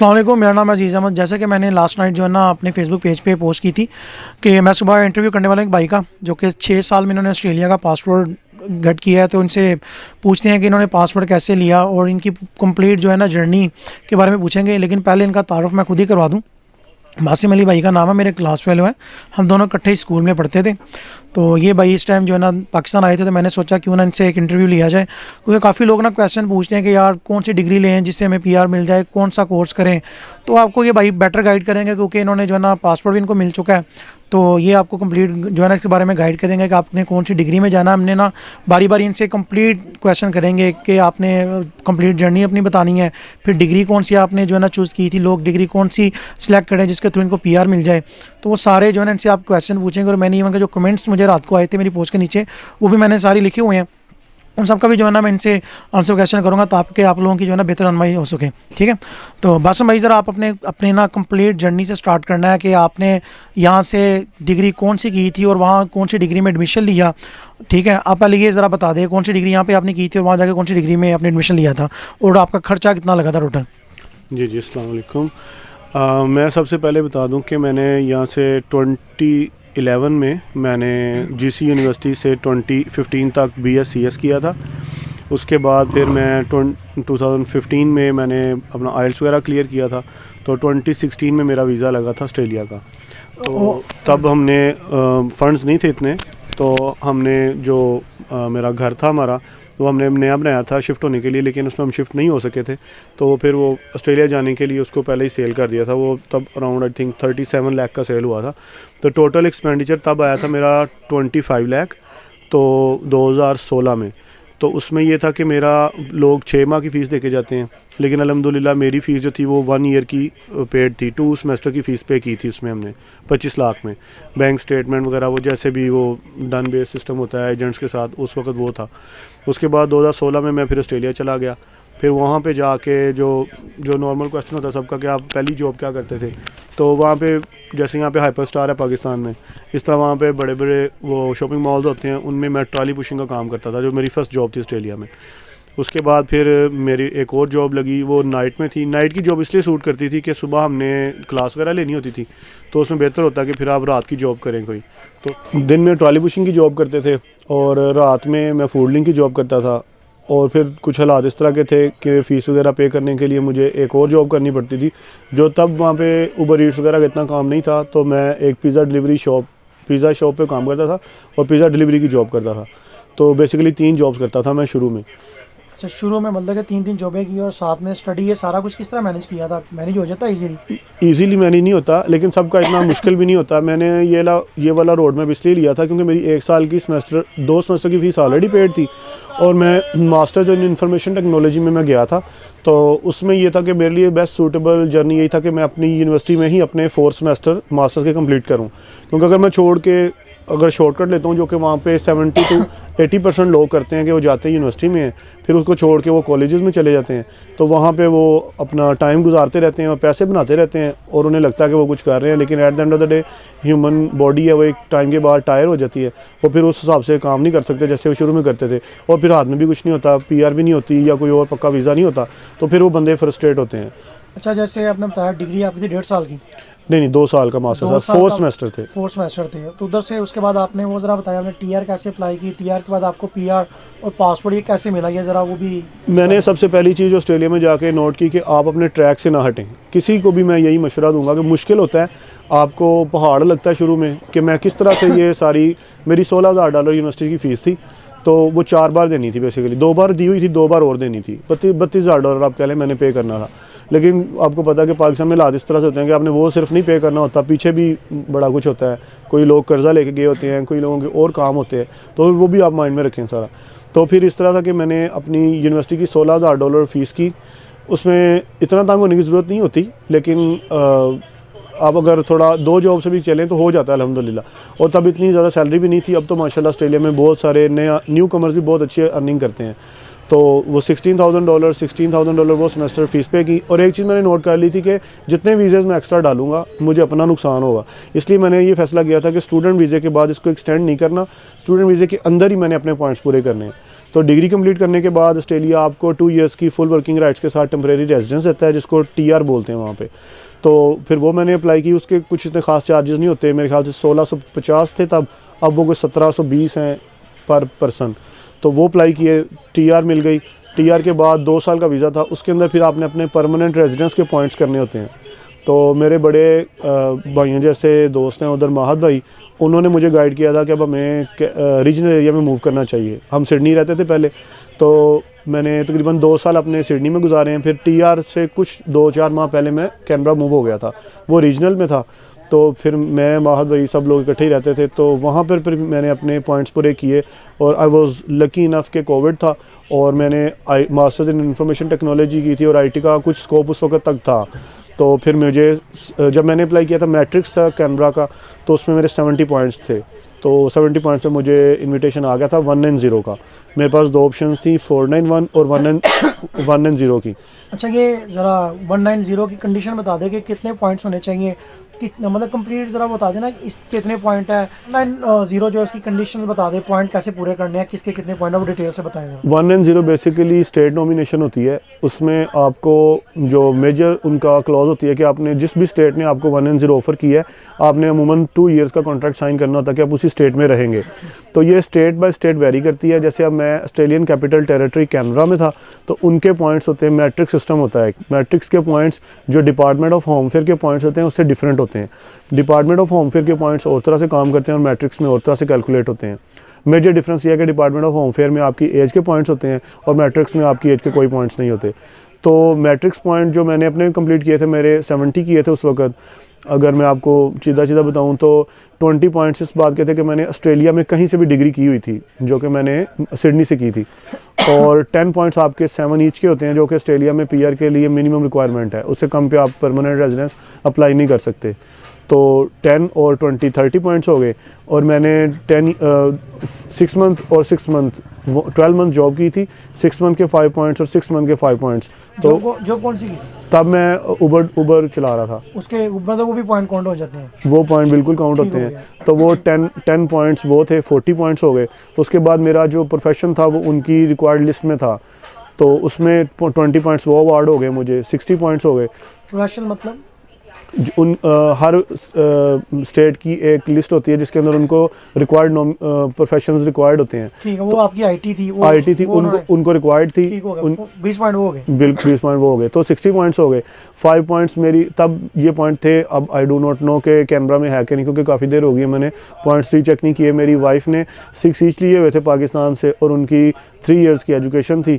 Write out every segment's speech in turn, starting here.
अस्सलाम वालेकुम, मेरा नाम अजीज़ अहमद। जैसे कि मैंने लास्ट नाइट जो है ना अपने फेसबुक पेज पे पोस्ट की थी कि मैं सुबह इंटरव्यू करने वाला एक भाई का, जो कि 6 साल में इन्होंने ऑस्ट्रेलिया का पासपोर्ट गेट किया है। तो उनसे पूछते हैं कि इन्होंने पासपोर्ट कैसे लिया और इनकी कंप्लीट जो है ना जर्नी के बारे में पूछेंगे। लेकिन पहले इनका तारुफ मैं खुद ही करवा दूँ। बासिम अली भाई का नाम है, मेरे क्लास फेलो है, हम दोनों इकट्ठे ही स्कूल में पढ़ते थे। तो ये भाई इस टाइम जो है ना पाकिस्तान आए थे, तो मैंने सोचा क्यों ना इनसे एक इंटरव्यू लिया जाए, क्योंकि काफ़ी लोग ना क्वेश्चन पूछते हैं कि यार कौन सी डिग्री लें जिससे हमें पीआर मिल जाए, कौन सा कोर्स करें। तो आपको ये भाई बेटर गाइड करेंगे, क्योंकि इन्होंने जो है ना पासपोर्ट भी इनको मिल चुका है। तो ये आपको कंप्लीट जो है ना इसके बारे में गाइड करेंगे कि आपने कौन सी डिग्री में जाना है। हमने ना बारी बारी इनसे कंप्लीट क्वेश्चन करेंगे कि आपने कंप्लीट जर्नी अपनी बतानी है, फिर डिग्री कौन सी आपने जो है ना चूज़ की थी, लोग डिग्री कौन सी सिलेक्ट करें जिसके थ्रू इनको पीआर मिल जाए। तो वो सारे जो है ना इनसे आप क्वेश्चन पूछेंगे। और मैंने इवन के जो कमेंट्स मुझे रात को आए थे मेरी पोस्ट के नीचे, वो भी मैंने सारी लिखे हुए हैं। उन सब का भी जो है ना मैं इनसे आंसर क्वेश्चन करूँगा, ताकि आप लोगों की जो है ना बेहतर रहनुमाई हो सके। ठीक है, तो बासिम भाई ज़रा आप अपने ना कंप्लीट जर्नी से स्टार्ट करना है कि आपने यहाँ से डिग्री कौन सी की थी और वहाँ कौन सी डिग्री में एडमिशन लिया। ठीक है, आप पहले ये ज़रा बता दें कौन सी डिग्री यहाँ पे आपने की थी और वहाँ जाके कौन सी डिग्री में आपने एडमिशन लिया था, और आपका खर्चा कितना लगा था टोटल। जी अस्सलाम वालेकुम। मैं सबसे पहले बता दूं कि मैंने यहाँ से 2011 में मैंने जीसी यूनिवर्सिटी से 2015 तक BScs किया था। उसके बाद फिर मैं 2015 में मैंने अपना आइल्स वगैरह क्लियर किया था। तो 2016 में मेरा वीज़ा लगा था ऑस्ट्रेलिया का। तो तब हमने फ़ंड्स नहीं थे इतने, तो हमने जो मेरा घर था हमारा, वो हमने नया बनाया था शिफ्ट होने के लिए, लेकिन उसमें हम शिफ्ट नहीं हो सके थे। तो फिर वो ऑस्ट्रेलिया जाने के लिए उसको पहले ही सेल कर दिया था। वो तब अराउंड आई थिंक 37 लाख का सेल हुआ था। तो टोटल एक्सपेंडिचर तब आया था मेरा 25 लाख, तो 2016 में। तो उसमें ये था कि मेरा लोग 6 माह की फ़ीस दे के जाते हैं, लेकिन अल्हम्दुलिल्लाह मेरी फ़ीस जो थी वो 1 ईयर की पेड थी। 2 सेमेस्टर की फ़ीस पे की थी उसमें हमने 25 लाख में। बैंक स्टेटमेंट वगैरह वो जैसे भी वो डन बेस सिस्टम होता है एजेंट्स के साथ, उस वक्त वो था। उसके बाद 2016 में मैं फिर ऑस्ट्रेलिया चला गया। फिर वहाँ पे जाके जो नॉर्मल क्वेश्चन होता है सबका कि आप पहली जॉब क्या करते थे, तो वहाँ पे जैसे यहाँ पे हाइपर स्टार है पाकिस्तान में, इस तरह वहाँ पे बड़े बड़े वो शॉपिंग मॉल्स होते हैं, उनमें मैं ट्रॉली पुशिंग का काम करता था, जो मेरी फ़र्स्ट जॉब थी ऑस्ट्रेलिया में। उसके बाद फिर मेरी एक और जॉब लगी, वो नाइट में थी। नाइट की जॉब इसलिए सूट करती थी कि सुबह हमने क्लास वगैरह लेनी होती थी, तो उसमें बेहतर होता कि फिर आप रात की जॉब करें कोई। तो दिन में ट्रॉली पुशिंग की जॉब करते थे और रात में मैं फूडलिंग की जॉब करता था। और फिर कुछ हालात इस तरह के थे कि फ़ीस वगैरह पे करने के लिए मुझे एक और जॉब करनी पड़ती थी, जो तब वहाँ पे उबर ईट्स वगैरह का इतना काम नहीं था। तो मैं एक पिज़्ज़ा शॉप पे काम करता था और पिज़्ज़ा डिलीवरी की जॉब करता था। तो बेसिकली 3 जॉब्स करता था मैं शुरू में। अच्छा, शुरू में मतलब कि 3 जॉबें की और साथ में स्टडी, ये सारा कुछ किस तरह मैनेज किया था? मैनेज हो जाता ईज़िली मैनेज नहीं होता, लेकिन सबका इतना मुश्किल भी नहीं होता। मैंने ये वाला रोड मैप इसलिए लिया था क्योंकि मेरी 1 साल की 2 सेमेस्टर की फ़ीस ऑलरेडी पेड थी, और मैं मास्टर जो इंफॉर्मेशन टेक्नोलॉजी में मैं गया था। तो उसमें ये था कि मेरे लिए बेस्ट सूटेबल जर्नी यही था कि मैं अपनी यूनिवर्सिटी में ही अपने 4 सेमेस्टर मास्टर्स के कंप्लीट करूं। क्योंकि अगर मैं छोड़ के अगर शॉर्टकट लेता हूँ, जो कि वहाँ पे 70 to 80% लोग करते हैं कि वो जाते हैं यूनिवर्सिटी में, फिर उसको छोड़ के वो कॉलेजेस में चले जाते हैं, तो वहाँ पे वो अपना टाइम गुजारते रहते हैं और पैसे बनाते रहते हैं, और उन्हें लगता है कि वो कुछ कर रहे हैं। लेकिन at the end of the day human body है वो एक टाइम के बाद टायर हो जाती है, वो फिर उस हिसाब से काम नहीं कर सकते जैसे वो शुरू में करते थे। और फिर हाथ में भी कुछ नहीं होता, PR भी नहीं होती या कोई और पक्का वीज़ा नहीं होता, तो फिर वो बंदे फ्रस्ट्रेट होते हैं। अच्छा, जैसे आपने बताया डिग्री आपकी थी 1.5 साल की? नहीं 2 साल का मास्टर था, 4 सेमेस्टर थे। 4 सेमेस्टर थे। तो उधर से उसके बाद आपने वो ज़रा बताया, आपने TR कैसे अप्लाई की, TR के बाद आपको PR और पासपोर्ट ये कैसे मिला, ये ज़रा वो भी। मैंने सबसे पहली चीज़ ऑस्ट्रेलिया में जाके नोट की कि आप अपने ट्रैक से ना हटें। किसी को भी मैं यही मशवरा दूंगा कि मुश्किल होता है, आपको पहाड़ लगता है शुरू में कि मैं किस तरह से ये सारी, मेरी $16,000 यूनिवर्सिटी की फ़ीस थी, तो वो 4 बार देनी थी बेसिकली। 2 बार दी हुई थी, 2 बार और देनी थी। $32,000 आप कह लें मैंने पे करना था। लेकिन आपको पता है कि पाकिस्तान में हालात इस तरह से होते हैं कि आपने वो सिर्फ नहीं पे करना होता, पीछे भी बड़ा कुछ होता है। कोई लोग कर्जा लेके गए होते हैं, कोई लोगों के और काम होते हैं, तो वो भी आप माइंड में रखें सारा। तो फिर इस तरह था कि मैंने अपनी यूनिवर्सिटी की $16,000 फ़ीस की। उसमें इतना तंग होने की ज़रूरत नहीं होती, लेकिन आप अगर थोड़ा 2 जॉब से भी चलें तो हो जाता है अल्हम्दुलिल्लाह। और तब इतनी ज़्यादा सैलरी भी नहीं थी। अब तो माशाल्लाह ऑस्ट्रेलिया में बहुत सारे न्यू कमर्स भी बहुत अच्छी अर्निंग करते हैं। तो वो $16,000 वो सेमेस्टर फ़ीस पे की। और एक चीज़ मैंने नोट कर ली थी कि जितने वीज़ेज़ मैं एक्स्ट्रा डालूंगा मुझे अपना नुकसान होगा, इसलिए मैंने ये फैसला किया था कि स्टूडेंट वीज़े के बाद इसको एक्सटेंड नहीं करना, स्टूडेंट वीज़े के अंदर ही मैंने अपने पॉइंट्स पूरे करने हैं। तो डिग्री कंप्लीट करने के बाद ऑस्ट्रेलिया आपको 2 इयर्स की फुल वर्किंग राइट्स के साथ टेम्परेरी रेजिडेंस देता है, जिसको TR बोलते हैं वहाँ पे। तो फिर वो मैंने अप्लाई की, उसके कुछ इतने ख़ास चार्जेस नहीं होते, मेरे ख्याल से 1650 थे तब, अब वो कोई 1720 हैं पर पर्सन। तो वो अप्लाई किए, TR मिल गई। TR के बाद 2 साल का वीज़ा था, उसके अंदर फिर आपने अपने परमानेंट रेजिडेंस के पॉइंट्स करने होते हैं। तो मेरे बड़े भाइयों जैसे दोस्त हैं उधर, माहद भाई, उन्होंने मुझे गाइड किया था कि अब हमें रीजनल एरिया में मूव करना चाहिए। हम सिडनी रहते थे पहले, तो मैंने तकरीबन 2 साल अपने सिडनी में गुजारे हैं। फिर TR से कुछ 2-4 माह पहले मैं कैनबरा मूव हो गया था, वो रीजनल में था। तो फिर मैं, माहद भाई, सब लोग इकट्ठे ही रहते थे, तो वहाँ पर फिर मैंने अपने पॉइंट्स पूरे किए। और आई वॉज लकी इनफ के कोविड था और मैंने मास्टर्स इन इंफॉर्मेशन टेक्नोलॉजी की थी और IT का कुछ स्कोप उस वक्त तक था। तो फिर मुझे, जब मैंने अप्लाई किया था, मैट्रिक्स था कैनबरा का, तो उसमें मेरे 70 पॉइंट्स थे। तो 70 पॉइंट्स में मुझे इनविटेशन आ गया था 190 का। मेरे पास 2 ऑप्शंस थी, 491 और 190 की। अच्छा, ये ज़रा 190 की कंडीशन बता दे कि कितने पॉइंट्स होने चाहिए, कितना मतलब कंप्लीट ज़रा बता देना कि इस कितने पॉइंट है। 190 जो इसकी कंडीशन बता दे, पॉइंट कैसे पूरे करने हैं, किसके कितने पॉइंट है, वो डिटेल से बताएं। 190 बेसिकली स्टेट नॉमिनेशन होती है। उसमें आपको जो मेजर उनका क्लॉज होती है कि आपने जिस भी स्टेट ने आपको 190 ऑफर किया है, आपने अमूमन 2 इयर्स का कॉन्ट्रैक्ट साइन करना होता है कि आप उसी स्टेट में रहेंगे। तो ये स्टेट बाय स्टेट वेरी करती है। जैसे अब मैं ऑस्ट्रेलियन कैपिटल टेरिटरी कैनबरा में था, तो उनके पॉइंट्स होते हैं, मैट्रिक्स सिस्टम होता है। मैट्रिक्स के पॉइंट्स जो डिपार्टमेंट ऑफ होम अफेयर के पॉइंट्स होते हैं उससे डिफरेंट होते हैं। डिपार्टमेंट ऑफ होम अफेयर के पॉइंट्स और तरह से काम करते हैं और मैट्रिक्स में और तरह से कैलकुलेट होते हैं। मेजर डिफरेंस ये है कि डिपार्टमेंट ऑफ होम अफेयर में आपकी एज के पॉइंट्स होते हैं और मैट्रिक्स में आपकी एज के कोई पॉइंट्स नहीं होते। तो मैट्रिक्स पॉइंट जो मैंने अपने कंप्लीट किए थे, मेरे 70 किए थे उस वक्त। अगर मैं आपको सीधा बताऊं तो 20 पॉइंट्स इस बात के थे कि मैंने ऑस्ट्रेलिया में कहीं से भी डिग्री की हुई थी, जो कि मैंने सिडनी से की थी। और 10 पॉइंट्स आपके 7 ईच के होते हैं, जो कि ऑस्ट्रेलिया में PR के लिए मिनिमम रिक्वायरमेंट है। उससे कम पे आप परमानेंट रेजिडेंस अप्लाई नहीं कर सकते। तो 10 और 20 30 पॉइंट्स हो गए। और मैंने 6 मंथ और 6 मंथ 12 मंथ जॉब की थी। 6 मंथ के 5 पॉइंट्स और 6 मंथ के 5 पॉइंट्स। तो जो कौन सी की? तब मैं उबर चला रहा था। उसके मतलब वो भी पॉइंट काउंट हो जाते हैं? वो पॉइंट बिल्कुल काउंट होते हैं। तो वो 10 पॉइंट्स वो थे, 40 पॉइंट्स हो गए। तो उसके बाद मेरा जो प्रोफेशन था वो उनकी रिक्वायर्ड लिस्ट में था, तो उसमें 20 पॉइंट्स वो अवार्ड हो गए मुझे, 60 पॉइंट्स हो गए। प्रोफेशन मतलब हर स्टेट की एक लिस्ट होती है जिसके अंदर उनको रिक्वायर्ड प्रोफेशंस रिक्वायर्ड होते हैं। ठीक है, वो आपकी IT थी, वो IT थी, उनको रिक्वायर्ड थी। 20 पॉइंट वो हो गए। बिल्कुल 20 पॉइंट वो हो गए, तो 60 पॉइंट्स हो गए। 5 पॉइंट्स मेरी तब ये पॉइंट थे। अब आई डू नॉट नो कि कैनबरा में है कि नहीं, क्योंकि काफ़ी देर हो गई मैंने पॉइंट्स रीचेक नहीं किए। मेरी वाइफ ने 6 ईच लिए हुए थे पाकिस्तान से और उनकी 3 इयर्स की एजुकेशन थी,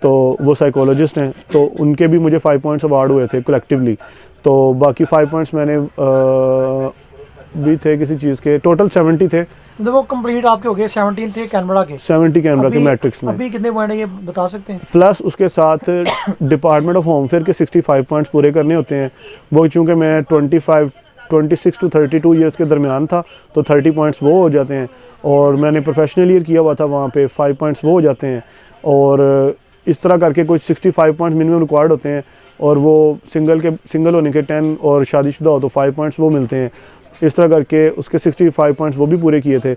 तो वो साइकोलॉजिस्ट हैं, तो उनके भी मुझे 5 पॉइंट्स अवार्ड हुए थे कलेक्टिवली। तो बाकी 5 पॉइंट्स मैंने भी थे किसी चीज़ के, टोटल 70 थे। तो वो कंप्लीट आपके हो गए 17 थे कैनबरा के? 70 कैनबरा के मैट्रिक्स में। अभी कितने पॉइंट है ये बता सकते हैं? प्लस उसके साथ डिपार्टमेंट ऑफ होम अफेयर के 65 पॉइंट्स पूरे करने होते हैं। वो चूँकि मैं 26 टू 32 ईयर्स के दरमियान था, तो 30 पॉइंट्स वो हो जाते हैं। और मैंने प्रोफेशनल ईयर किया हुआ था, वहाँ पे 5 पॉइंट्स वो हो जाते हैं। और इस तरह करके कुछ 65 पॉइंट्स मिनिमम रिक्वायर्ड होते हैं। और वो सिंगल होने के 10 और शादीशुदा हो तो 5 पॉइंट्स वो मिलते हैं। इस तरह करके उसके 65 पॉइंट्स वो भी पूरे किए थे।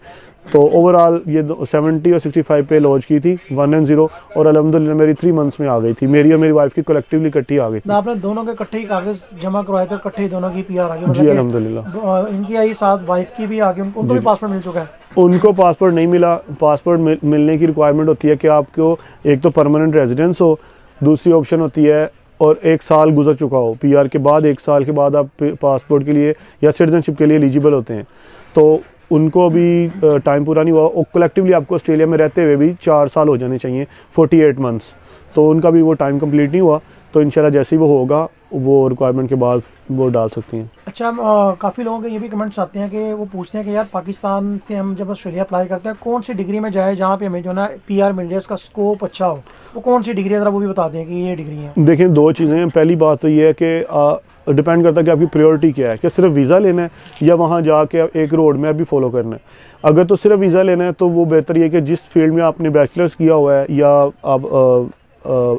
तो ओवरऑल ये 70 और 65 पे लॉन्च की थी 190, और अल्हम्दुलिल्लाह मेरी 3 मंथ्स में आ गई थी। मेरी और मेरी वाइफ की कलेक्टिवली इकट्ठी आ गई थी। आपने दोनों के इकट्ठे ही कागज जमा करवाए थे, इकट्ठे ही दोनों की PR आ गई? जी अल्हम्दुलिल्लाह। इनकी आई साथ वाइफ की भी आ गई, उनको भी पासपोर्ट मिल चुका है? उनको पासपोर्ट नहीं मिला। पासपोर्ट मिलने की रिक्वायरमेंट होती है कि आपको एक तो परमानेंट रेजिडेंस हो, दूसरी ऑप्शन होती है और 1 साल गुजर चुका हो। PR के बाद 1 साल के बाद आप पासपोर्ट के लिए या सिटीजनशिप के लिए एलिजिबल होते हैं। तो उनको अभी टाइम पूरा नहीं हुआ। और कलेक्टिवली आपको ऑस्ट्रेलिया में रहते हुए भी 4 साल हो जाने चाहिए, 48 मंथ्स। तो उनका भी वो टाइम कंप्लीट नहीं हुआ। तो इंशाल्लाह जैसे ही वो होगा, वो रिक्वायरमेंट के बाद वो डाल सकती हैं। अच्छा, काफ़ी लोगों के ये भी कमेंट्स आते हैं कि वो पूछते हैं कि यार पाकिस्तान से हम जब ऑस्ट्रेलिया अप्लाई करते हैं, कौन सी डिग्री में जाए जहाँ पे हमें जो ना PR मिल जाए, उसका स्कोप अच्छा हो? वो कौन सी डिग्री है, ज़रा वो भी बता दें कि ये डिग्री है। देखिए, 2 चीज़ें हैं। पहली बात तो ये है कि डिपेंड करता है कि आपकी प्रायोरिटी क्या है, कि सिर्फ वीज़ा लेना है या वहाँ जाके एक रोड मैप भी फॉलो करना है। अगर तो सिर्फ वीज़ा लेना है तो वो बेहतर ये है कि जिस फील्ड में आपने बैचलर्स किया हुआ है या आप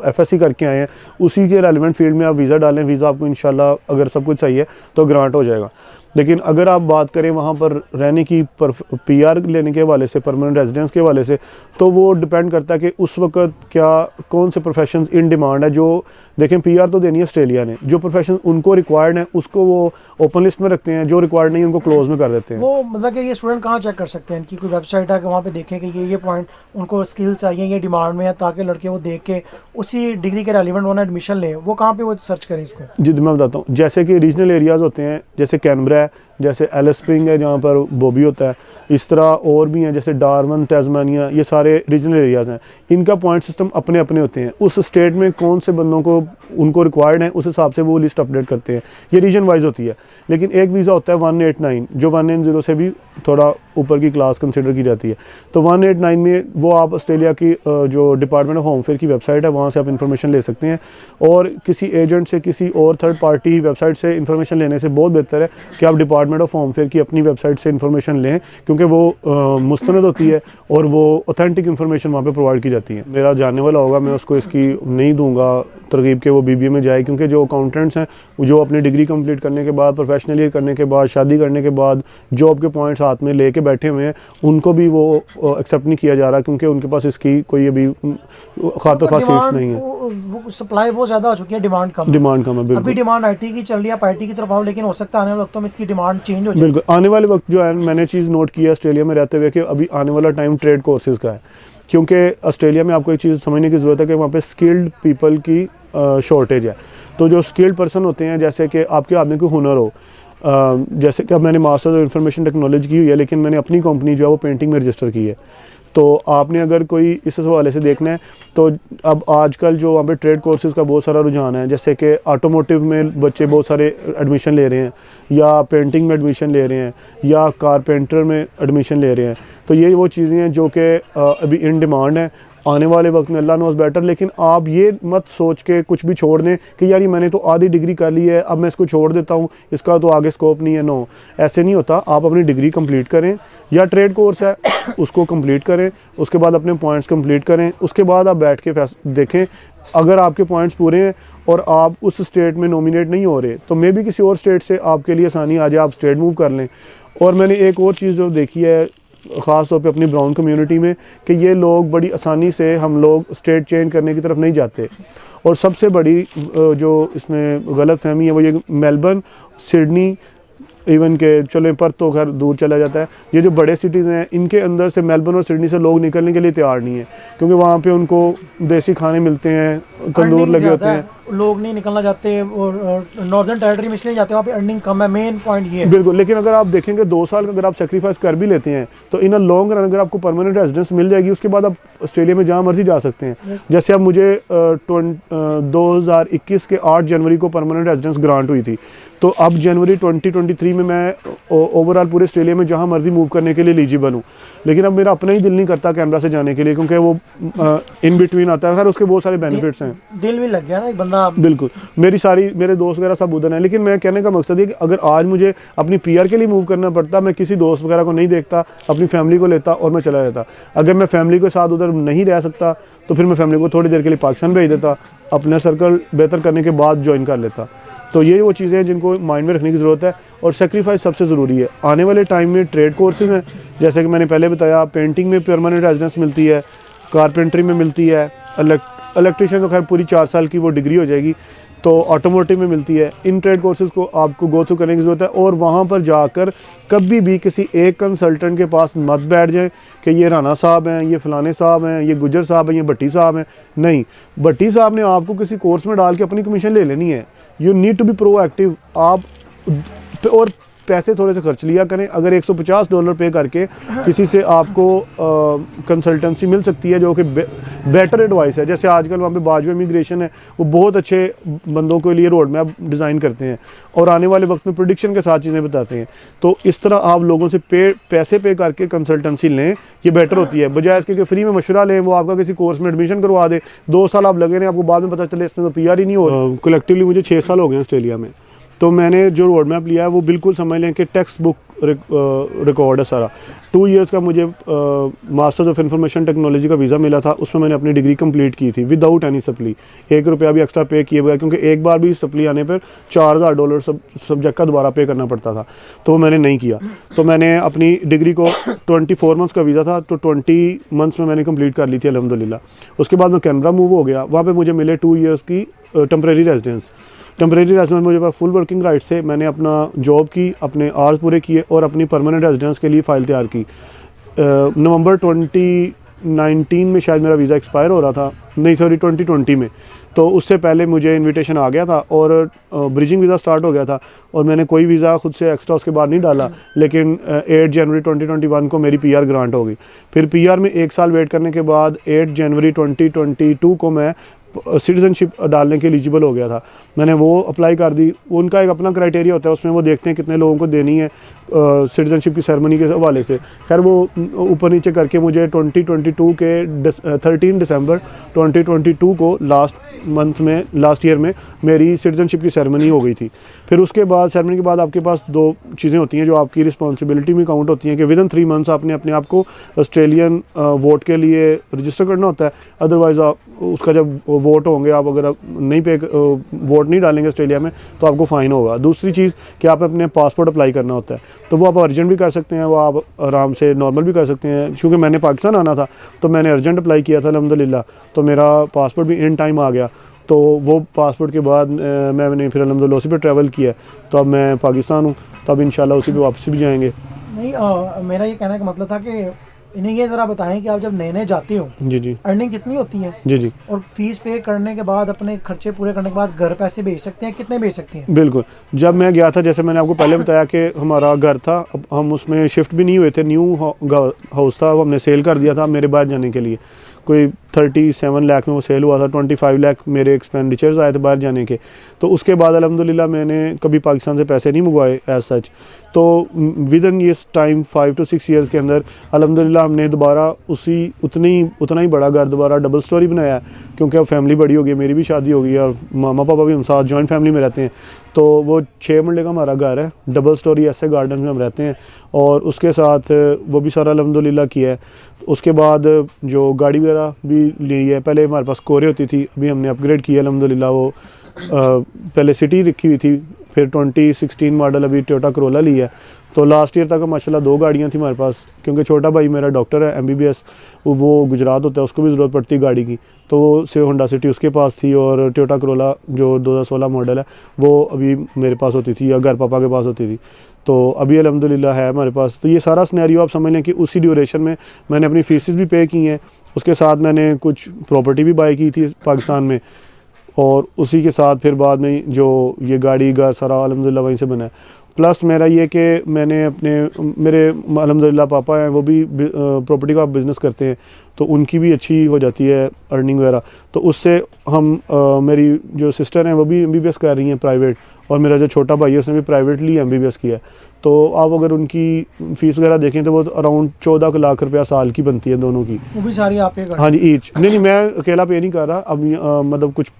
FSC करके आए हैं, उसी के रेलिवेंट फील्ड में आप वीज़ा डालें। वीज़ा आपको इंशाल्लाह अगर सब कुछ सही है तो ग्रांट हो जाएगा। लेकिन अगर आप बात करें वहाँ पर रहने की PR लेने के हवाले से, परमानेंट रेजिडेंस के हवाले से, तो वो डिपेंड करता है कि उस वक्त क्या कौन से प्रोफेशंस इन डिमांड है। जो देखें PR तो देनी है ऑस्ट्रेलिया ने, जो प्रोफेशन उनको रिक्वायर्ड है उसको वो ओपन लिस्ट में रखते हैं, जो रिक्वायर्ड नहीं उनको क्लोज में कर देते हैं। वो मतलब कि ये स्टूडेंट कहाँ चेक कर सकते हैं? इनकी कोई वेबसाइट है कि वहाँ पे देखें कि ये पॉइंट उनको स्किल चाहिए, ये डिमांड में है, ताकि लड़के वो देख के उसी डिग्री के रेलिवेंट होना एडमिशन लें? वो कहाँ पे वो सर्च करें इसको? जी मैं बताता हूँ, जैसे कि रीजनल एरियाज़ होते हैं, जैसे कैनबरा है, जैसे एलिस स्प्रिंग है जहाँ पर बॉबी होता है, इस तरह और भी हैं जैसे डार्विन, टैस्मानिया, ये सारे रीजनल एरियाज़ हैं। इनका पॉइंट सिस्टम अपने अपने होते हैं, उस स्टेट में कौन से बंदों को उनको रिक्वायर्ड है उस हिसाब से वो लिस्ट अपडेट करते हैं, ये रीजन वाइज होती है। लेकिन एक वीज़ा होता है 189 जो 190 से भी थोड़ा ऊपर की क्लास कंसिडर की जाती है। तो 189 में वो आप ऑस्ट्रेलिया की जो डिपार्टमेंट ऑफ होम अफेयर की वेबसाइट है वहाँ से आप इन्फॉर्मेशन ले सकते हैं, और किसी एजेंट से, किसी और थर्ड पार्टी वेबसाइट से इन्फॉर्मेशन लेने से बहुत बेहतर है कि आप डिपार्टमेंट ऑफ होम अफेयर की अपनी वेबसाइट से इन्फॉर्मेशन लें, क्योंकि वो मुस्तनद होती है और वो ऑथेंटिक इन्फॉर्मेशन वहाँ पे प्रोवाइड की जाती है। मेरा जानने वाला होगा, मैं उसको इसकी नहीं दूंगा तरगीब के वो BBA में जाए, क्योंकि जो अकाउंटेंट्स हैं जो अपनी डिग्री कंप्लीट करने के बाद, प्रोफेशनल ईयर करने के बाद, शादी करने के बाद जॉब के पॉइंट्स हाथ में लेके बैठे हुए हैं, उनको भी वो एक्सेप्ट नहीं किया जा रहा, क्योंकि उनके पास इसकी कोई अभी खातर खास सीट्स नहीं है। सप्लाई बहुत ज़्यादा हो चुकी है, डिमांड कम है। बिल्कुल। अभी डिमांड IT की चल रही है, आप IT की तरफ आओ, लेकिन हो सकता है आने वाले वक्तों में इसकी डिमांड चेंज हो जाए। बिल्कुल, आने वाले वक्त जो है मैंने चीज़ नोट की है ऑस्ट्रेलिया में रहते हुए कि अभी आने वाला टाइम ट्रेड कोर्सेज़ का है, क्योंकि ऑस्ट्रेलिया में आपको एक चीज़ समझने की ज़रूरत है कि वहाँ पे स्किल्ड पीपल की शॉर्टेज है। तो जो स्किल्ड पर्सन होते हैं, जैसे कि आपके आदमी को हुनर हो, जैसे कि अब मैंने मास्टर्स ऑफ इंफॉर्मेशन टेक्नोलॉजी की हुई है, लेकिन मैंने अपनी कंपनी जो है वो पेंटिंग में रजिस्टर की है। तो आपने अगर कोई इस हवाले से देखना है तो अब आजकल जो वहाँ पे ट्रेड कोर्सेज़ का बहुत सारा रुझान है, जैसे कि ऑटोमोटिव में बच्चे बहुत सारे एडमिशन ले रहे हैं, या पेंटिंग में एडमिशन ले रहे हैं, या कारपेंटर में एडमिशन ले रहे हैं। तो ये वो चीज़ें हैं जो कि अभी इन डिमांड है। आने वाले वक्त में अल्लाह नोज़ बेटर, लेकिन आप ये मत सोच के कुछ भी छोड़ दें कि यार ये मैंने तो आधी डिग्री कर ली है, अब मैं इसको छोड़ देता हूँ, इसका तो आगे स्कोप नहीं है। नो, ऐसे नहीं होता। आप अपनी डिग्री कंप्लीट करें, या ट्रेड कोर्स है उसको कंप्लीट करें, उसके बाद अपने पॉइंट्स कंप्लीट करें, उसके बाद आप बैठ के देखें अगर आपके पॉइंट्स पूरे हैं और आप उस स्टेट में नॉमिनेट नहीं हो रहे तो मे बी किसी और स्टेट से आपके लिए आसानी आ जाए, आप स्टेट मूव कर लें। और मैंने एक और चीज़ जो देखी है ख़ास तौर पे अपनी ब्राउन कम्युनिटी में, कि ये लोग बड़ी आसानी से, हम लोग स्टेट चेंज करने की तरफ नहीं जाते। और सबसे बड़ी जो इसमें गलत फहमी है वो ये मेलबर्न, सिडनी, इवन के चलो पर तो खैर दूर चला जाता है, ये जो बड़े सिटीज़ हैं इनके अंदर से, मेलबर्न और सिडनी से लोग निकलने के लिए तैयार नहीं है, क्योंकि वहाँ पे उनको देसी खाने मिलते हैं, तंदूर लगे होते हैं, लोग नहीं निकलना चाहते। और नॉर्दर्न टेरिटरी में इसलिए जाते हैं, वहाँ पे अर्निंग कम है, मेन पॉइंट ये है। बिल्कुल। लेकिन अगर आप देखेंगे 2 साल अगर आप सेक्रीफाइस कर भी लेते हैं तो इन अ लॉन्ग रन अगर आपको परमानेंट रेजिडेंस मिल जाएगी, उसके बाद आप ऑस्ट्रेलिया में जहाँ मर्जी जा सकते हैं। जैसे अब मुझे 2021 के 8 जनवरी को परमानेंट रेजिडेंस ग्रांट हुई थी, तो अब जनवरी 2023 में मैं ओवरऑल पूरे ऑस्ट्रेलिया में जहाँ मर्जी मूव करने के लिए एलिजिबल हूँ। लेकिन अब मेरा अपना ही दिल नहीं करता कैनबरा से जाने के लिए, क्योंकि वो इन बिटवीन आता है। खैर उसके बहुत सारे बेनिफिट्स हैं, दिल भी लग गया ना एक बंदा। बिल्कुल। मेरे दोस्त वगैरह सब उधर हैं, लेकिन मैं कहने का मकसद है कि अगर आज मुझे अपनी PR के लिए मूव करना पड़ता, मैं किसी दोस्त वगैरह को नहीं देखता, अपनी फैमिली को लेता और मैं चला जाता। अगर मैं फैमिली के साथ उधर नहीं रह सकता तो फिर मैं फैमिली को थोड़ी देर के लिए पाकिस्तान भेज देता, अपना सर्कल बेहतर करने के बाद ज्वाइन कर लेता। तो ये वो चीज़ें हैं जिनको माइंड में रखने की ज़रूरत है, और सेक्रीफाइस सबसे ज़रूरी है। आने वाले टाइम में ट्रेड कोर्सेज़ हैं, जैसे कि मैंने पहले बताया, पेंटिंग में परमानेंट रेजिडेंस मिलती है, कारपेंट्री में मिलती है, इलेक्ट्रिशियन तो खैर पूरी 4 साल की वो डिग्री हो जाएगी, तो ऑटोमोटिव में मिलती है। इन ट्रेड कोर्सेज़ को आपको गो थ्रू करने की ज़रूरत है, और वहाँ पर जाकर कभी भी किसी एक कंसल्टेंट के पास मत बैठ जाए कि ये राना साहब हैं, ये फ़लाने साहब हैं, ये गुजर साहब हैं, ये भट्टी साहब हैं। नहीं, भट्टी साहब ने आपको किसी कोर्स में डाल के अपनी कमीशन ले लेनी है। You need to be proactive. आप और पैसे थोड़े से खर्च लिया करें। अगर $150 पे करके किसी से आपको कंसल्टेंसी मिल सकती है जो कि बेटर एडवाइस है, जैसे आजकल वहाँ पे बाजू इमिग्रेशन है, वो बहुत अच्छे बंदों के लिए रोड मैप डिज़ाइन करते हैं और आने वाले वक्त में प्रेडिक्शन के साथ चीज़ें बताते हैं। तो इस तरह आप लोगों से पैसे पे करके कंसल्टेंसी लें, ये बेटर होती है, बजाय इसके कि फ्री में मशवरा लें, वो आपका किसी कोर्स में एडमिशन करवा दे, 2 साल आप लगे रहें, आपको बाद में पता चले इसमें तो PR ही नहीं हो। कलेक्टिवली मुझे 6 साल हो गए ऑस्ट्रेलिया में, तो मैंने जो रोड मैप लिया है वो बिल्कुल समझ लें कि टेक्स्ट बुक रिकॉर्ड है सारा। 2 इयर्स का मुझे मास्टर्स ऑफ इंफॉर्मेशन टेक्नोलॉजी का वीज़ा मिला था, उसमें मैंने अपनी डिग्री कंप्लीट की थी विदाउट एनी सप्ली। 1 रुपया भी एक्स्ट्रा पे किए बगैर, क्योंकि एक बार भी सप्ली आने पर $4000 सब्जेक्ट का दोबारा पे करना पड़ता था, तो वो मैंने नहीं किया। तो मैंने अपनी डिग्री को 24 मंथ्स का वीज़ा था, तो 20 मंथ्स में मैंने कंप्लीट कर ली थी अल्हम्दुलिल्लाह। उसके बाद मैं कैनबरा मूव हो गया, वहाँ पर मुझे मिले 2 इयर्स की टेम्परेरी रेजिडेंस मुझे पास फुल वर्किंग राइट्स थे। मैंने अपना जॉब की, अपने आवर्स पूरे किए और अपनी परमानेंट रेजिडेंस के लिए फ़ाइल तैयार की। नवंबर 2019 में शायद मेरा वीज़ा एक्सपायर हो रहा था, नहीं सॉरी 2020 में। तो उससे पहले मुझे इनविटेशन आ गया था और ब्रिजिंग वीज़ा स्टार्ट हो गया था, और मैंने कोई वीज़ा खुद से एक्स्ट्रा उसके बाद नहीं डाला। लेकिन 8 जनवरी 2021 को मेरी PR ग्रांट हो गई। फिर PR में 1 साल वेट करने के बाद 8 जनवरी 2022 को मैं सिटीज़नशिप डालने के एलिजिबल हो गया था। मैंने वो अप्लाई कर दी। उनका एक अपना क्राइटेरिया होता है, उसमें वो देखते हैं कितने लोगों को देनी है सिटीज़नशिप की सेरेमनी के हवाले से। खैर वो ऊपर नीचे करके मुझे 2022 के 13 दिसंबर 2022 को लास्ट ईयर में मेरी सिटीज़नशिप की सेरेमनी हो गई थी। फिर उसके बाद सेरेमनी के बाद आपके पास 2 चीज़ें होती हैं जो आपकी रिस्पॉन्सिबिलिटी में काउंट होती हैं कि विदिन 3 मंथ्स आपने अपने आप को ऑस्ट्रेलियन वोट के लिए रजिस्टर करना होता है। अदरवाइज़ आप उसका जब वोट होंगे, आप अगर नहीं वोट नहीं डालेंगे ऑस्ट्रेलिया में तो आपको फ़ाइन होगा। दूसरी चीज़ कि आप अपने पासपोर्ट अप्लाई करना होता है, तो वो आप अर्जेंट भी कर सकते हैं, वो आप आराम से नॉर्मल भी कर सकते हैं। क्योंकि मैंने पाकिस्तान आना था तो मैंने अर्जेंट अप्लाई किया था अल्हम्दुलिल्लाह, तो मेरा पासपोर्ट भी इन टाइम आ गया। तो वो पासपोर्ट के बाद मैंने फिर अल्हम्दुलिल्लाह उसी पे ट्रैवल किया। तो अब मैं पाकिस्तान हूँ, तो अब इंशाल्लाह उसी पे वापसी भी जाएंगे। नहीं, मेरा ये कहने का मतलब था कि इन्हें ये ज़रा बताएं कि आप जब नए जाते हो, जी अर्निंग कितनी होती है? जी और फीस पे करने के बाद, अपने खर्चे पूरे करने के बाद घर पैसे भेज सकते हैं? कितने भेज सकते हैं? बिल्कुल। जब मैं गया था, जैसे मैंने आपको पहले बताया कि हमारा घर था, अब हम उसमें शिफ्ट भी नहीं हुए थे, न्यू हाउस था, वो हमने सेल कर दिया था मेरे बाहर जाने के लिए। कोई 37 लाख में वो सेल हुआ था, 25 लाख मेरे एक्सपेंडिचर्स आए थे बाहर जाने के। तो उसके बाद अल्हम्दुलिल्लाह मैंने कभी पाकिस्तान से पैसे नहीं मंगवाए एज सच। तो विद इन ये टाइम 5 to 6 ईयर्स के अंदर अल्हम्दुलिल्लाह हमने दोबारा उतना ही बड़ा घर दोबारा डबल स्टोरी बनाया, क्योंकि अब फैमिली बड़ी हो गई, मेरी भी शादी हो गई और मामा पापा भी हम साथ जॉइंट फैमिली में रहते हैं। तो वो 6 मरले का हमारा घर है, डबल स्टोरी ऐसे गार्डन में हम रहते हैं, और उसके साथ वो भी सारा अल्हम्दुलिल्लाह किया है। उसके बाद जो गाड़ी वगैरह भी ली है, पहले हमारे पास कोरे होती थी, अभी हमने अपग्रेड किया अल्हम्दुलिल्लाह। वो पहले सिटी रखी हुई थी, फिर 2016 मॉडल अभी टोयोटा करोला ली है। तो लास्ट ईयर तक माशाल्लाह 2 गाड़ियाँ थी हमारे पास, क्योंकि छोटा भाई मेरा डॉक्टर है MBBS, वो गुजरात होता है, उसको भी ज़रूरत पड़ती है गाड़ी की। तो वो से होंडा सिटी उसके पास थी, और टोयोटा करोला जो 2016 मॉडल है वो अभी मेरे पास होती थी, या घर पापा के पास होती थी। तो अभी अल्हम्दुलिल्लाह है हमारे पास। तो ये सारा सिनेरियो आप समझ लें कि उसी ड्यूरेशन में मैंने अपनी फीसिस भी पे की हैं, उसके साथ मैंने कुछ प्रॉपर्टी भी बाई की थी पाकिस्तान में, और उसी के साथ फिर बाद में जो ये गाड़ी घर सारा अल्हम्दुलिल्लाह वहीं से बना है। प्लस मेरा ये कि मैंने मेरे अल्हम्दुलिल्लाह पापा हैं, वो भी प्रॉपर्टी का बिज़नेस करते हैं, तो उनकी भी अच्छी हो जाती है अर्निंग वगैरह। तो उससे हम मेरी जो सिस्टर हैं वो भी MBBS कर रही हैं प्राइवेट, और मेरा जो छोटा भाई है उसने भी प्राइवेटली MBBS किया है। तो आप अगर उनकी फ़ीस वगैरह देखें तो वो अराउंड 14 लाख रुपया साल की बनती है दोनों की। वो भी सारी आप पे कर? हाँ जी, ईच। नहीं, मैं अकेला पे नहीं कर रहा अब, मतलब कुछ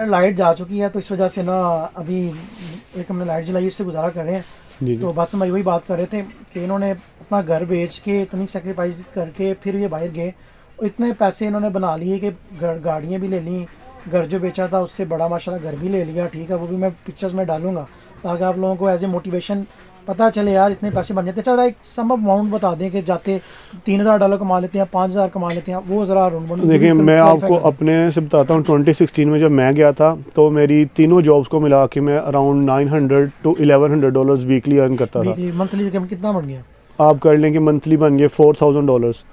लाइट जा चुकी है, तो इस वजह से ना अभी एक हमने लाइट जलाई, उससे गुजारा कर रहे हैं। जी। तो बस हम वही बात कर रहे थे कि इन्होंने अपना घर बेच के, इतनी सेक्रीफाइस करके फिर ये बाहर गए, और इतने पैसे इन्होंने बना लिए कि गाड़ियाँ भी ले ली, घर जो बेचा था उससे बड़ा माशाल्लाह घर भी ले लिया। ठीक है, वो भी मैं पिक्चर्स में डालूंगा ताकि आप लोगों को एज ए मोटिवेशन पता चले यार इतने पैसे बन जाते। चलो एक सम अमाउंट बता दें कि जाते $3000 कमा लेते हैं, 5000 कमा लेते हैं, वो ज़रा देखिए मैं आपको अपने से बताता हूँ। 2016 में जब मैं गया था तो मेरी तीनों जॉब्स को मिला के मैं अराउंड $900 to $1100 वीकली अर्न करता था। मंथली कितना बन गया? आप कर लें कि मंथली बन गए $4000।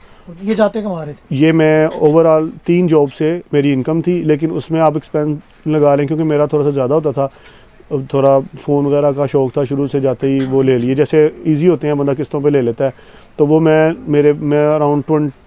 ये जाते कमा रहे थे? ये मैं ओवरऑल 3 जॉब से मेरी इनकम थी, लेकिन उसमें आप एक्सपेंस लगा लें, क्योंकि मेरा थोड़ा सा ज़्यादा होता था, थोड़ा फ़ोन वगैरह का शौक़ था शुरू से, जाते ही वो ले लिए, जैसे इजी होते हैं बंदा किस्तों पे ले लेता है। तो वो मैं अराउंड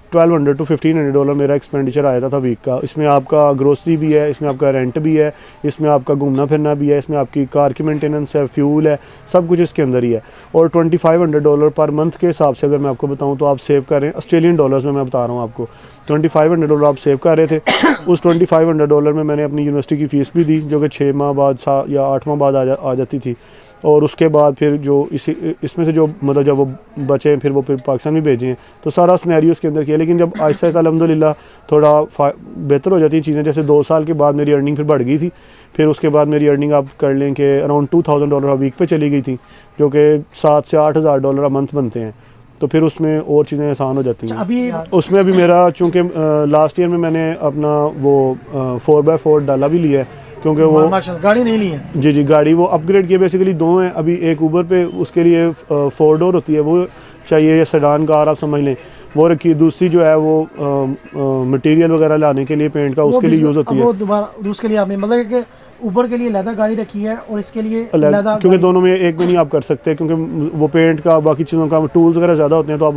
$1200 to $1500 मेरा एक्सपेंडिचर आया था वीक का। इसमें आपका ग्रोसरी भी है, इसमें आपका रेंट भी है, इसमें आपका घूमना फिरना भी है, इसमें आपकी कार की मेंटेनेंस है, फ्यूल है, सब कुछ इसके अंदर ही है। और $2500 पर मंथ के हिसाब से अगर मैं आपको बताऊँ तो आप सेव कर रहे हैं, ऑस्ट्रेलियन डॉलर्स में मैं बता रहा हूँ आपको, $2500 आप सेव कर रहे थे। उस $2500 में मैंने अपनी यूनिवर्सिटी की फ़ीस भी दी, जो कि 6 माह बाद या 8 माह बाद आ जाती थी। और उसके बाद फिर जो इसमें से जो मतलब जब वो बचे फिर वो फिर पाकिस्तान भी भेजे हैं, तो सारा सिनेरियो उसके अंदर किया। लेकिन जब आहिस्ता आहिस्ता अल्हम्दुलिल्लाह थोड़ा बेहतर हो जाती हैं चीज़ें, जैसे 2 साल के बाद मेरी अर्निंग फिर बढ़ गई थी। फिर उसके बाद मेरी अर्निंग आप कर लें कि अराउंड $2000 वीक पे चली गई थी, जो कि $7,000 से $8,000 मंथ बनते हैं। तो फिर उसमें और चीज़ें आसान हो जाती हैं। अभी उसमें अभी मेरा चूँकि लास्ट ईयर में मैंने अपना वो 4x4 डाला भी लिया है, क्योंकि वो माशाल्लाह गाड़ी नहीं ली है। जी गाड़ी वो अपग्रेड किए। बेसिकली 2 हैं अभी, एक ऊबर पे उसके लिए 4 डोर होती है वो चाहिए, या सेडान कार आप समझ लें वो रखी। दूसरी जो है वो मटेरियल वगैरह लाने के लिए पेंट का उसके लिए यूज़ होती है। वो दोबारा उसके लिए आपने मतलब कि ऊबर के लिए अलग गाड़ी रखी है और इसके लिए अलग, क्योंकि दोनों में एक में नहीं आप कर सकते, क्योंकि वो पेंट का बाकी चीज़ों का टूल्स वगैरह ज़्यादा होते हैं, तो आप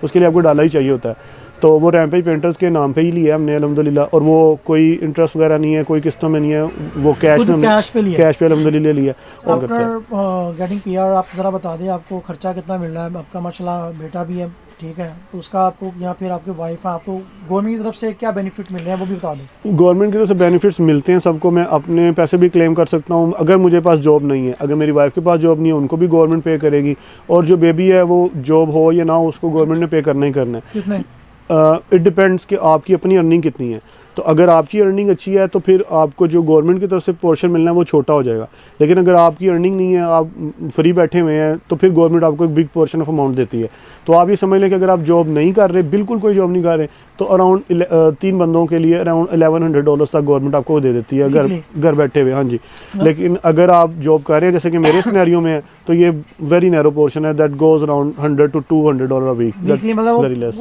उसके लिए आपको डाला ही चाहिए होता है। तो वो रैम्पेज पेंटर्स के नाम पे ही लिया है हमने अल्हम्दुलिल्लाह। और वो कोई इंटरेस्ट वगैरह नहीं है, कोई किस्तों में नहीं है, वो कैश पे अल्हम्दुलिल्लाह लिया। आफ्टर गेटिंग पीआर आप ज़रा बता दें आपको खर्चा कितना मिल रहा है? आपका माशाल्लाह बेटा भी है, ठीक है, तो उसका आपको या फिर आपके वाइफ है, आपको गवर्नमेंट की तरफ से क्या बेनिफिट मिल रहे हैं वो भी बता दें। गवर्नमेंट की तरफ से बेनिफिट्स मिलते हैं सबको। मैं अपने पैसे भी क्लेम कर सकता हूँ अगर मुझे पास जॉब नहीं है। अगर मेरी वाइफ के पास जॉब नहीं है उनको भी गवर्नमेंट पे करेगी, और जो बेबी है वो जॉब हो या ना हो उसको गवर्नमेंट ने पे करना ही करना है। कितने? इट डिपेंड्स कि आपकी अपनी अर्निंग कितनी है। तो अगर आपकी अर्निंग अच्छी है तो फिर आपको जो गवर्नमेंट की तरफ से पोर्शन मिलना है वो छोटा हो जाएगा। लेकिन अगर आपकी अर्निंग नहीं है, आप फ्री बैठे हुए हैं, तो फिर गवर्नमेंट आपको एक बिग पोर्शन ऑफ अमाउंट देती है। तो आप ये समझ लें कि अगर आप जॉब नहीं कर रहे, बिल्कुल कोई जॉब नहीं कर रहे, तो अराउंड 3 बंदों के लिए अराउंड $1100 तक गवर्नमेंट आपको दे देती है घर बैठे हुए। हाँ जी। लेकिन अगर आप जॉब कर रहे हैं जैसे कि मेरे सिनेरियो में है, तो ये वेरी नैरो पोर्शन है, that goes around $100 to $200 week, very less.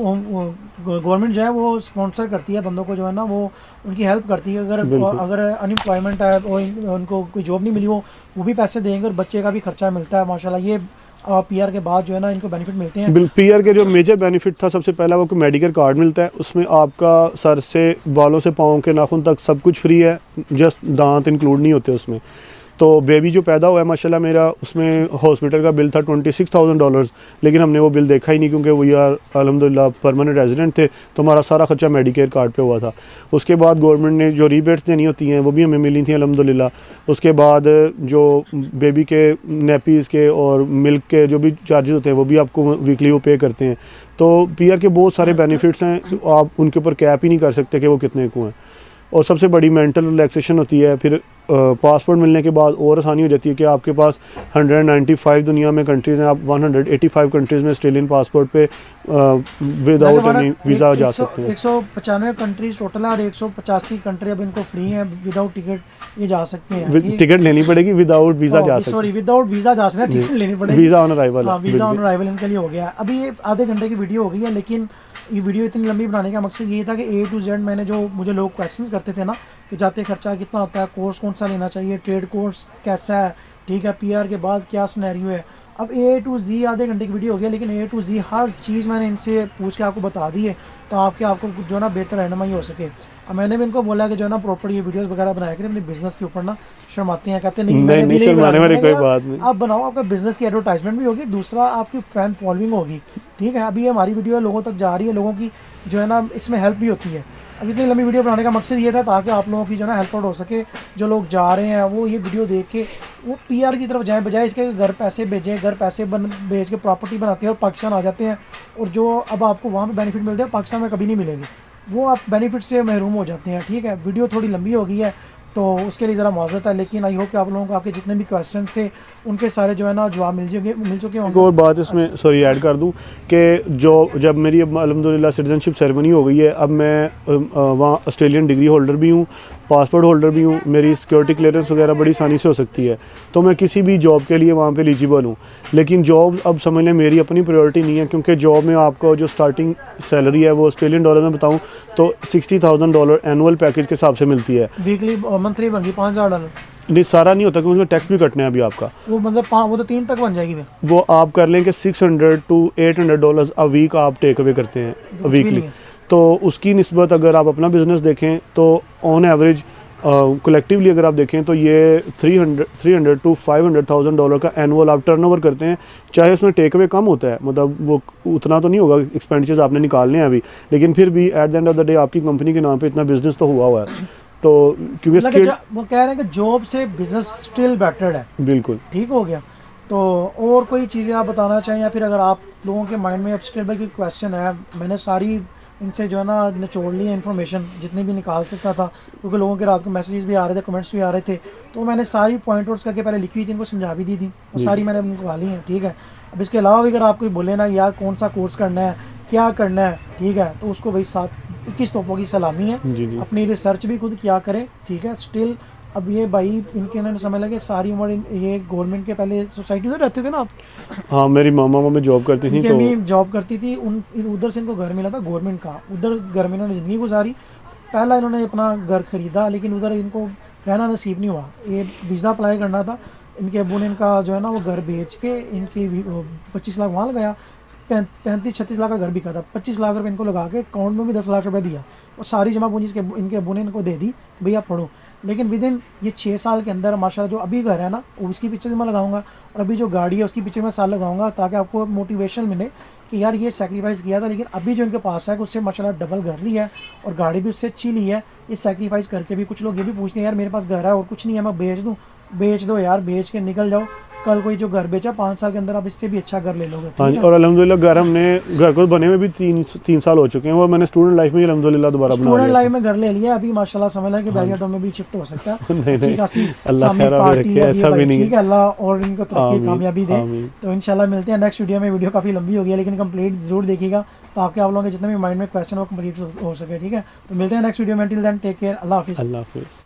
Government जो है वो स्पॉन्सर करती है बंदों को, जो है ना वो उनकी हेल्प करती है। अगर अनएम्प्लॉयमेंट है और उनको कोई जॉब नहीं मिली वो भी पैसे देंगे और बच्चे का भी खर्चा मिलता है माशाल्लाह। ये पीआर के बाद जो है ना इनको बेनिफिट मिलते हैं। पीआर के जो मेजर बेनिफिट था सबसे पहला वो मेडिकल कार्ड मिलता है। उसमें आपका सर से बालों से पाँव के नाखून तक सब कुछ फ्री है, जस्ट दांत इंक्लूड नहीं होते उसमें। तो बेबी जो पैदा हुआ है माशाल्लाह मेरा, उसमें हॉस्पिटल का बिल था $26,000, लेकिन हमने वो बिल देखा ही नहीं, क्योंकि वो यार अल्हम्दुलिल्लाह परमानेंट रेजिडेंट थे, तो हमारा सारा खर्चा मेडिकेयर कार्ड पे हुआ था। उसके बाद गवर्नमेंट ने जो रीबेट्स देनी होती हैं वो भी हमें मिली थी अल्हम्दुलिल्लाह। उसके बाद जो बेबी के नेपीज़ के और मिल्क के जो भी चार्जेस होते हैं वो भी आपको वीकली वो पे करते हैं। तो पीआर के बहुत सारे बेनिफिट्स हैं, आप उनके ऊपर कैप ही नहीं कर सकते कि वो कितने को हैं। और सबसे बड़ी मेंटल रिलैक्सेशन होती है। फिर पासपोर्ट मिलने के बाद और आसानी हो जाती है कि आपके पास 195 दुनिया में कंट्रीज़ हैं, आप 185 कंट्रीज़ में ऑस्ट्रेलियन पासपोर्ट पे विदाउट एनी वीज़ा जा सकते हैं। 195 कंट्रीज टोटल है और 185 कंट्री अब इनको फ्री हैं, विदाउट टिकट ये जा सकते हैं। टिकट लेनी पड़ेगी, विदाउट वीज़ा जा सकते हैं। सॉरी, विदाउट वीज़ा जा सकते हैं, टिकट लेनी पड़ेगी। Visa on arrival, visa on arrival इनके लिए हो गया। अभी ये आधे घंटे की वीडियो हो गई है, लेकिन ये वीडियो इतनी लंबी बनाने का मकसद ये था कि A to Z मैंने जो मुझे लोग क्वेश्चंस करते थे ना कि जाते खर्चा कितना होता है, कोर्स कौन सा लेना चाहिए, ट्रेड कोर्स कैसा है, ठीक है, पीआर के बाद क्या सिनेरियो है। अब A to Z आधे घंटे की वीडियो हो गया, लेकिन A to Z हर चीज़ मैंने इनसे पूछ के आपको बता दी है, तो आपको जो ना बेहतर रहनुमाई हो सके। अब मैंने भी इनको बोला कि जो ना प्रॉपर ये वीडियोस वगैरह बनाया करें अपने बिजनेस के ऊपर ना। शर्माते हैं, कहते नहीं शर्माने वाली कोई बात नहीं। आप बनाओ, आपका बिजनेस की एडवर्टाइजमेंट भी होगी, दूसरा आपकी फैन फॉलोइंग होगी, ठीक है। अभी ये हमारी वीडियो लोगों तक जा रही है, लोगों की जो है ना इसमें हेल्प भी होती है। अब इतनी लंबी वीडियो बनाने का मकसद ये था ताकि आप लोगों की जो ना हेल्प आउट हो सके। जो लोग जा रहे हैं वो ये वीडियो देख के वो पीआर की तरफ जाएं, बजाय इसके घर पैसे भेजें, घर पैसे भेज के प्रॉपर्टी बनाते हैं और पाकिस्तान आ जाते हैं, और जो अब आपको वहाँ पे बेनिफिट मिलते हैं पाकिस्तान में कभी नहीं मिलेंगे, वो आप बेनिफिट से महरूम हो जाते हैं, ठीक है। वीडियो थोड़ी लंबी हो गई है तो उसके लिए ज़रा माजरत है, लेकिन आई होप कि आप लोगों को आपके जितने भी क्वेश्चन थे उनके सारे जो है ना जवाब मिल चुके होंगे। और बात इसमें सॉरी ऐड कर दूं कि जब मेरी अब अल्हम्दुलिल्लाह सिटीजनशिप सेरेमनी हो गई है, अब मैं वहाँ ऑस्ट्रेलियन डिग्री होल्डर भी हूँ, पासपोर्ट होल्डर भी हूँ, मेरी सिक्योरिटी क्लियरेंस वगैरह बड़ी आसानी से हो सकती है, तो मैं किसी भी जॉब के लिए वहाँ पे एलिजिबल हूँ। लेकिन जॉब अब समझ लें मेरी अपनी प्रायोरिटी नहीं है, क्योंकि जॉब में आपको जो स्टार्टिंग सैलरी है वो ऑस्ट्रेलियन डॉलर में बताऊँ तो $60,000 एनुअल पैकेज के हिसाब से मिलती है। वीकली मंथली बनगी $5,000 नहीं, सारा नहीं होता क्योंकि उसमें टैक्स भी कटने हैं अभी आपका। वो मतलब वो तो 3 तक बन जाएगी। वो आप कर लें कि $600 to $800 अ वीक आप टेक अवे करते हैं वीकली। तो उसकी निस्बत अगर आप अपना बिज़नेस देखें तो ऑन एवरेज कलेक्टिवली अगर आप देखें तो ये 300 to 500,000 डॉलर का एनुअल आप टर्नओवर करते हैं। चाहे उसमें टेक अवे कम होता है, मतलब वो उतना तो नहीं होगा, एक्सपेंडिचर्स आपने निकालने हैं अभी, लेकिन फिर भी at the end of the day आपकी कंपनी के नाम पे इतना बिजनेस तो हुआ है। तो क्योंकि वो कह रहे हैं कि जॉब से बिजनेस स्टिल बेटर है। बिल्कुल ठीक हो गया। तो और कोई चीज़ें आप बताना चाहें, या फिर अगर आप लोगों के माइंड में अब स्टिल भाई की क्वेश्चन है, मैंने सारी इनसे जो है ना निचोड़ ली है इन्फॉर्मेशन जितनी भी निकाल सकता था, क्योंकि लोगों के रात को मैसेजेस भी आ रहे थे, कमेंट्स भी आ रहे थे, तो मैंने सारी पॉइंट आउट्स करके पहले लिखी हुई थी, इनको समझा भी दी थी और सारी मैंने उनको वाली हैं। ठीक है, अब इसके अलावा भी अगर आप कोई बोले ना यार कौन सा कोर्स करना है, क्या करना है, ठीक है, तो उसको भाई 21 तोपों की सलामी है। जी जी अपनी रिसर्च भी खुद क्या करें। ठीक है, स्टिल अब ये भाई इनके इन्होंने समझ लगे सारी उम्र ये गवर्नमेंट के पहले सोसाइटी में रहते थे ना आप। हाँ, मेरी मामा में जॉब करती थी, इनकी तो अम्मी जॉब करती थी, उधर से इनको घर मिला था गवर्नमेंट का, उधर घर में इन्होंने ज़िंदगी गुजारी। पहला इन्होंने अपना घर खरीदा, लेकिन उधर इनको रहना नसीब नहीं हुआ, ये वीज़ा अप्लाई करना था। इनके अबू ने इनका जो है ना वो घर बेच के इनकी 25 लाख वहाँ लगाया, 35-36 लाख का घर बिका था, 25 लाख रुपए इनको लगा के अकाउंट में भी 10 लाख रुपए दिया और सारी जमा पूंजी इनके अबू ने इनको दे दी कि भैया पढ़ो। लेकिन विद इन ये 6 साल के अंदर माशाल्लाह जो अभी घर है ना वो उसकी पीछे भी मैं लगाऊंगा, और अभी जो गाड़ी है उसकी पीछे मैं साल लगाऊंगा, ताकि आपको मोटिवेशन मिले कि यार ये सेक्रीफाइस किया था, लेकिन अभी जो इनके पास है उससे माशाल्लाह डबल घर लिया है और गाड़ी भी उससे अच्छी ली है। ये सेक्रीफाइस करके भी कुछ लोग ये भी पूछते हैं यार मेरे पास घर है और कुछ नहीं है, मैं बेच दूँ। बेच दो यार, बेच के निकल जाओ। कल कोई जो घर बेचा 5 साल के अंदर आप इससे भी अच्छा घर ले लोगे। हाँ जी, और अल्हम्दुलिल्लाह घर को बने हुए भी 3 साल हो चुके हैं, और मैंने स्टूडेंट लाइफ में ही अल्हम्दुलिल्लाह दोबारा बना लिया। स्टूडेंट लाइफ में घर ले लिया, अभी माशाल्लाह समझ लें कि बैरियटो में भी शिफ्ट हो सकता है। नहीं, अल्लाह सामने खैर पार्टी रखे, ऐसा भी नहीं ठीक है, अल्लाह और इनको तरक्की कामयाबी दे। आमीन। तो इंशाल्लाह मिलते हैं नेक्स्ट वीडियो में। वीडियो काफ़ी लंबी हो गई है, लेकिन कंप्लीट जरूर देखिएगा ताकि आप लोगों के जितने भी माइंड में क्वेश्चन वो कंप्लीट हो सके। ठीक है, तो मिलते हैं नेक्स्ट वीडियो में। टिल देन टेक केयर, अल्लाह हाफिज़। अल्लाह हाफिज़।